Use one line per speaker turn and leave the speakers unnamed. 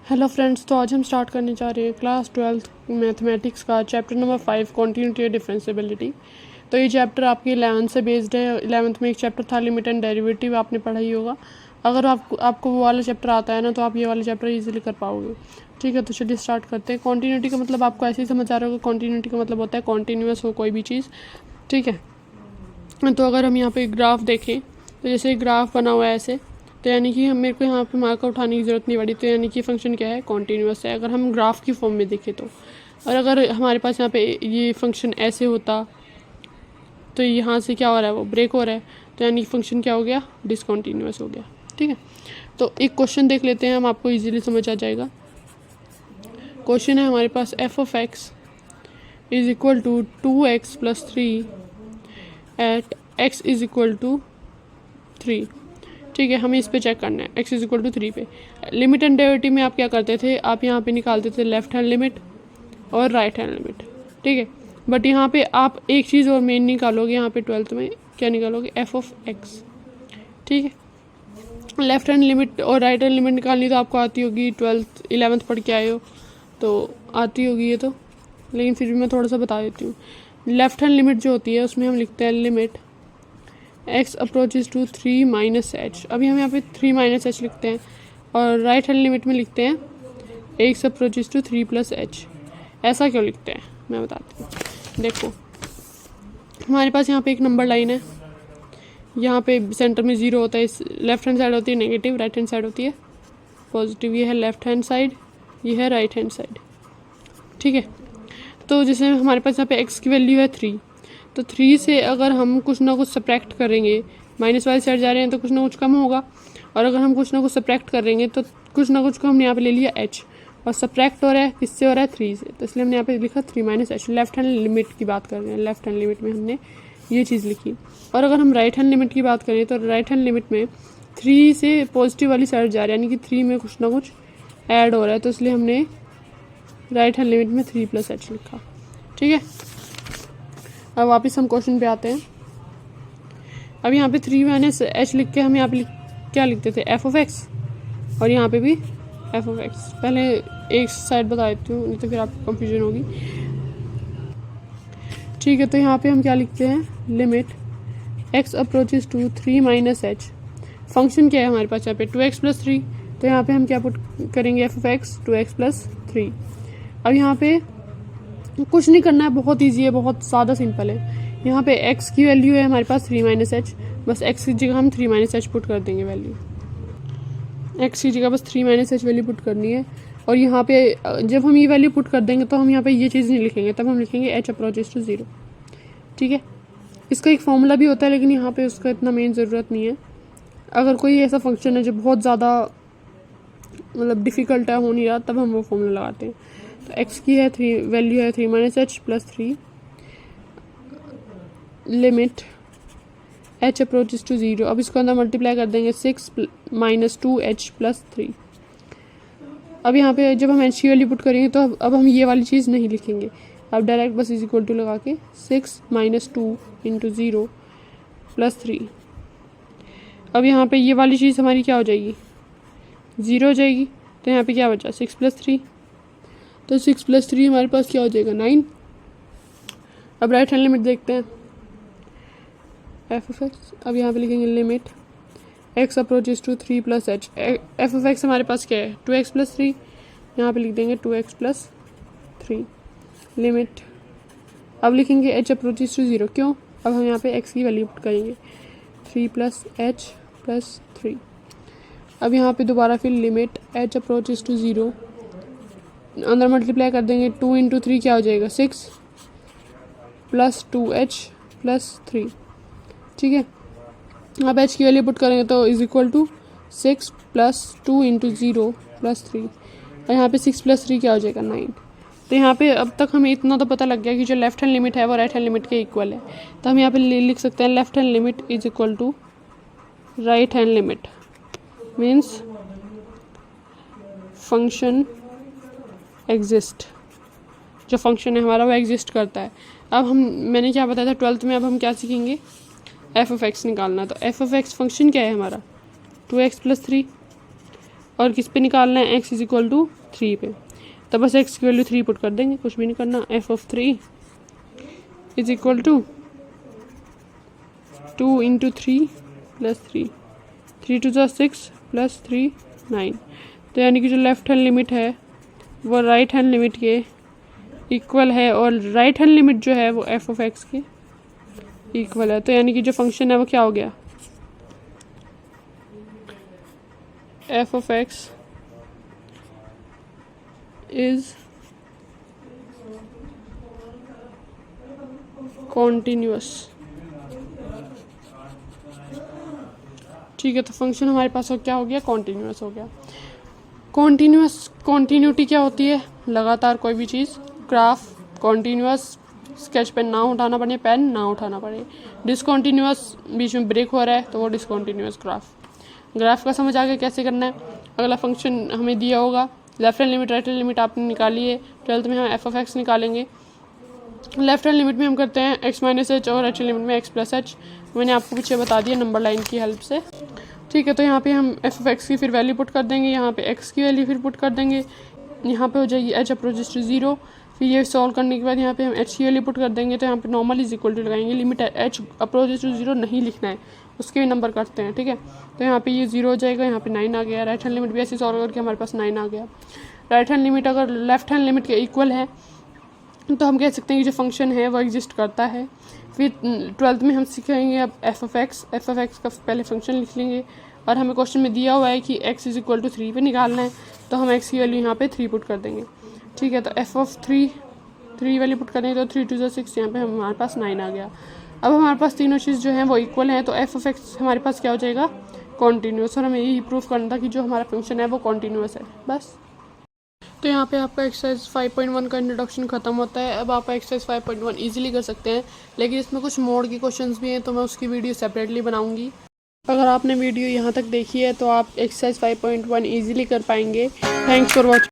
Hello friends, तो आज हम स्टार्ट करने जा रहे हैं क्लास 12th मैथमेटिक्स का chapter number 5 continuity and differentiability. तो ये चैप्टर आपकी 11th से बेस्ड है। 11th में एक चैप्टर था लिमिट एंड डेरिवेटिव, आपने पढ़ा ही होगा। अगर आपको वो वाला चैप्टर आता है ना, तो आप ये वाला चैप्टर इजीली कर पाओगे। ठीक है, तो चलिए स्टार्ट करते हैं। कॉन्टीन्यूटी का मतलब आपको ऐसे ही समझ आ रहा होगा। कॉन्टीन्यूटी का मतलब होता है कॉन्टीन्यूअस हो कोई भी चीज़। ठीक है, तो अगर हम यहाँ पे ग्राफ देखें, तो जैसे ग्राफ बना हुआ है ऐसे, तो यानी कि हम मेरे को यहाँ पे मार्क उठाने की ज़रूरत नहीं पड़ी। तो यानी कि फंक्शन क्या है, कॉन्टीन्यूअस है, अगर हम ग्राफ की फॉर्म में देखें तो। और अगर हमारे पास यहाँ पे ये फंक्शन ऐसे होता, तो यहाँ से क्या हो रहा है, वो ब्रेक हो रहा है, तो यानी कि फंक्शन क्या हो गया, डिसकॉन्टीन्यूअस हो गया। ठीक है, तो एक क्वेश्चन देख लेते हैं हम, आपको ईजिली समझ आ जाएगा। क्वेश्चन है हमारे पास F of X is equal to 2x + 3 at x is equal to 3। ठीक है, हमें इस पे चेक करना है x इज इक्वल टू 3 पे। लिमिट एंड डेरिवेटिव में आप क्या करते थे, आप यहाँ पे निकालते थे लेफ्ट हैंड लिमिट और राइट हैंड लिमिट। ठीक है, बट यहाँ पे आप एक चीज़ और मेन निकालोगे, यहाँ पे 12th में क्या निकालोगे, एफ ऑफ एक्स। ठीक है, लेफ्ट हैंड लिमिट और राइट हैंड लिमिट निकालनी तो आपको आती होगी, 11th पढ़ के आए हो तो आती होगी ये तो, लेकिन फिर भी मैं थोड़ा सा बता देती हूँ। लेफ्ट हैंड लिमिट जो होती है उसमें हम लिखते हैं limit x approaches to 3 - h। अभी हम यहाँ पे 3 - h लिखते हैं, और राइट हैंड लिमिट में लिखते हैं x अप्रोचेज टू 3 + h। ऐसा क्यों लिखते हैं मैं बताती हूँ। देखो, हमारे पास यहाँ पे एक नंबर लाइन है, यहाँ पे सेंटर में 0 होता है। इस लेफ्ट हैंड साइड होती है नेगेटिव, राइट हैंड साइड होती है पॉजिटिव। ये है लेफ्ट हैंड साइड, ये है राइट हैंड साइड। ठीक है, तो जैसे हमारे पास यहाँ पे x की वैल्यू है 3, तो 3 से अगर हम कुछ ना कुछ सब्ट्रैक्ट करेंगे, माइनस वाली साइड जा रहे हैं तो कुछ ना कुछ कम होगा, और अगर हम कुछ ना कुछ सब्ट्रैक्ट करेंगे तो कुछ ना कुछ को हमने यहाँ पे ले लिया h, और सब्ट्रैक्ट हो रहा है किससे, हो रहा है 3 से, तो इसलिए हमने यहाँ पे लिखा 3 - h। लेफ्ट हैंड लिमिट की बात कर रहे हैं, लेफ्ट हैंड लिमिट में हमने ये चीज़ लिखी। और अगर हम राइट हैंड लिमिट की बात करें तो राइट हैंड लिमिट में 3 से पॉजिटिव वाली साइड जा रहा है, यानी कि 3 में कुछ ना कुछ ऐड हो रहा है, तो इसलिए हमने राइट हैंड लिमिट में 3 + h लिखा। ठीक है, अब वापस हम क्वेश्चन पे आते हैं। अब यहाँ पे 3 - h लिख के हम यहाँ पे क्या लिखते थे, एफ ऑफ एक्स, और यहाँ पे भी एफ ऑफ एक्स। पहले एक साइड बता देती हूँ, नहीं तो फिर आपको कंफ्यूजन होगी। ठीक है, तो यहाँ पे हम क्या लिखते हैं, limit x approaches to 3 - h। Function क्या है हमारे पास यहाँ पे, 2x + 3, तो यहाँ पे हम क्या पुट करेंगे, एफ ऑफ एक्स 2x + 3। अब यहाँ पे कुछ नहीं करना है, बहुत इजी है, बहुत ज़्यादा सिंपल है। यहाँ पे x की वैल्यू है हमारे पास 3 - h, बस x की जगह हम 3 - h पुट कर देंगे वैल्यू। x की जगह बस 3 - h वैल्यू पुट करनी है, और यहाँ पे जब हम ये वैल्यू पुट कर देंगे तो हम यहाँ पे ये चीज़ नहीं लिखेंगे, तब हम लिखेंगे h अप्रोचेज टू 0। ठीक है, इसका एक फॉर्मूला भी होता है, लेकिन यहाँ पे उसका इतना मेन ज़रूरत नहीं है। अगर कोई ऐसा फंक्शन है जो बहुत ज़्यादा मतलब डिफ़िकल्ट है, हो नहीं रहा, तब हम वो फॉर्मूला लगाते हैं। तो x की है 3, वैल्यू है 3 - h + 3, limit h approaches to 0। अब इसको अंदर मल्टीप्लाई कर देंगे 6 - 2h + 3। अब यहाँ पे जब हम h की वैल्यू पुट करेंगे तो अब हम ये वाली चीज़ नहीं लिखेंगे, अब डायरेक्ट बस = लगा के 6 - 2 × 0 + 3। अब यहाँ पे ये वाली चीज़ हमारी क्या हो जाएगी, 0 हो जाएगी, तो यहाँ पे क्या बचा, 6 + 3, तो 6 + 3 हमारे पास क्या हो जाएगा, 9। अब राइट हैंड लिमिट देखते हैं, एफ ऑफ एक्स। अब यहाँ पे लिखेंगे limit x approaches to 3 + h। F of x हमारे पास क्या है, 2x + 3, यहाँ पे लिख देंगे 2x + 3 लिमिट। अब लिखेंगे h अप्रोचेज टू 0, क्यों, अब हम यहाँ पे x की वैल्यू पुट करेंगे 3 + h + 3। अब यहाँ पे दोबारा फिर लिमिट h अप्रोचेज टू 0, अंदर मल्टीप्लाई कर देंगे, 2 × 3 क्या हो जाएगा, 6 + 2h + 3। ठीक है, अब h की वैल्यू पुट करेंगे तो = 6 + 2 × 0 + 3, और यहाँ पे 6 + 3 क्या हो जाएगा, 9। तो यहाँ पे अब तक हमें इतना तो पता लग गया कि जो लेफ्ट हैंड लिमिट है वो राइट हैंड लिमिट के इक्वल है, तो हम यहाँ पे लिख सकते हैं left hand limit = right hand limit, means function exist, जो फंक्शन है हमारा वो एग्जिस्ट करता है। अब मैंने क्या बताया था 12th में, अब हम क्या सीखेंगे, एफ ऑफ एक्स निकालना। तो एफ ऑफ एक्स फंक्शन क्या है हमारा, 2x + 3, और किस पे निकालना है, x इज इक्वल टू 3 पे। तो बस x की वैल्यू 3 पुट कर देंगे, कुछ भी नहीं करना। f of 3 is equal to 2 into 3 plus 3, 3 टू ज़ा 6 प्लस 3 9। तो यानी कि जो लेफ्ट हैंड लिमिट है वो राइट हैंड लिमिट के इक्वल है, और राइट हैंड लिमिट जो है वो f ऑफ x के इक्वल है। तो यानी कि जो फंक्शन है वो क्या हो गया, f of x is continuous. ठीक है, तो फंक्शन हमारे पास क्या हो गया, कॉन्टिन्यूअस हो गया। कॉन्टिन्यूटी क्या होती है, लगातार कोई भी चीज़। ग्राफ कॉन्टिन्यूअस, स्केच पेन ना उठाना पड़े, पेन ना उठाना पड़े। डिसकॉन्टिन्यूअस, बीच में ब्रेक हो रहा है तो वो डिसकॉन्टिन्यूअस ग्राफ का समझ आ गया कैसे करना है। अगला फंक्शन हमें दिया होगा, left hand limit right hand limit आपने निकाली है। 12th में हम एफ ऑफ एक्स निकालेंगे। लेफ्ट हैंड लिमिट में हम करते हैं x माइनस एच, और राइट हैंड लिमिट में x प्लस एच। मैंने आपको पीछे बता दिया नंबर लाइन की हेल्प से। ठीक है, तो यहाँ पे हम एफ ऑफ एक्स की फिर वैल्यू पुट कर देंगे, यहाँ पे x की वैल्यू फिर पुट कर देंगे, यहाँ पे हो जाएगी h अप्रोचेस टू 0। फिर ये सॉल्व करने के बाद यहाँ पे हम h की वैल्यू पुट कर देंगे, तो यहाँ पे नॉर्मल इज इक्वल टू लगाएंगे। लिमिट h अप्रोचेस टू 0 नहीं लिखना है, उसके भी नंबर करते हैं। ठीक है, तो यहाँ पे ये 0 हो जाएगा, यहाँ पे 9 आ गया। राइट हैंड लिमिट भी ऐसे सॉल्व करके हमारे पास 9 आ गया। राइट हैंड लिमिट अगर लेफ्ट हैंड लिमिट के इक्वल है तो हम कह सकते हैं कि जो फंक्शन है वो एग्जिस्ट करता है। फिर 12th में हम सीखेंगे अब एफ ऑफ एक्स का पहले फंक्शन लिख लेंगे, और हमें क्वेश्चन में दिया हुआ है कि x इज इक्वल टू 3 पे निकालना है, तो हम x की वैल्यू यहाँ पे 3 पुट कर देंगे। ठीक है, तो एफ ऑफ 3 वैल्यू पुट कर देंगे, तो 3 टू 6, यहाँ पे हमारे पास 9 आ गया। अब हमारे पास तीनों चीज़ जो हैं वो इक्वल हैं, तो एफ ऑफ एक्स हमारे पास क्या हो जाएगा, कॉन्टीन्यूअस। और हमें यही प्रूफ करना था कि जो हमारा फंक्शन है वो कॉन्टीन्यूअस है, बस। तो यहाँ पे आपका एक्सरसाइज 5.1 का इंट्रोडक्शन खत्म होता है। अब आप एक्सरसाइज 5.1 इजीली कर सकते हैं, लेकिन इसमें कुछ मोड के क्वेश्चंस भी हैं, तो मैं उसकी वीडियो सेपरेटली बनाऊंगी। अगर आपने वीडियो यहाँ तक देखी है तो आप एक्सरसाइज 5.1 इजीली कर पाएंगे। Thanks for watching.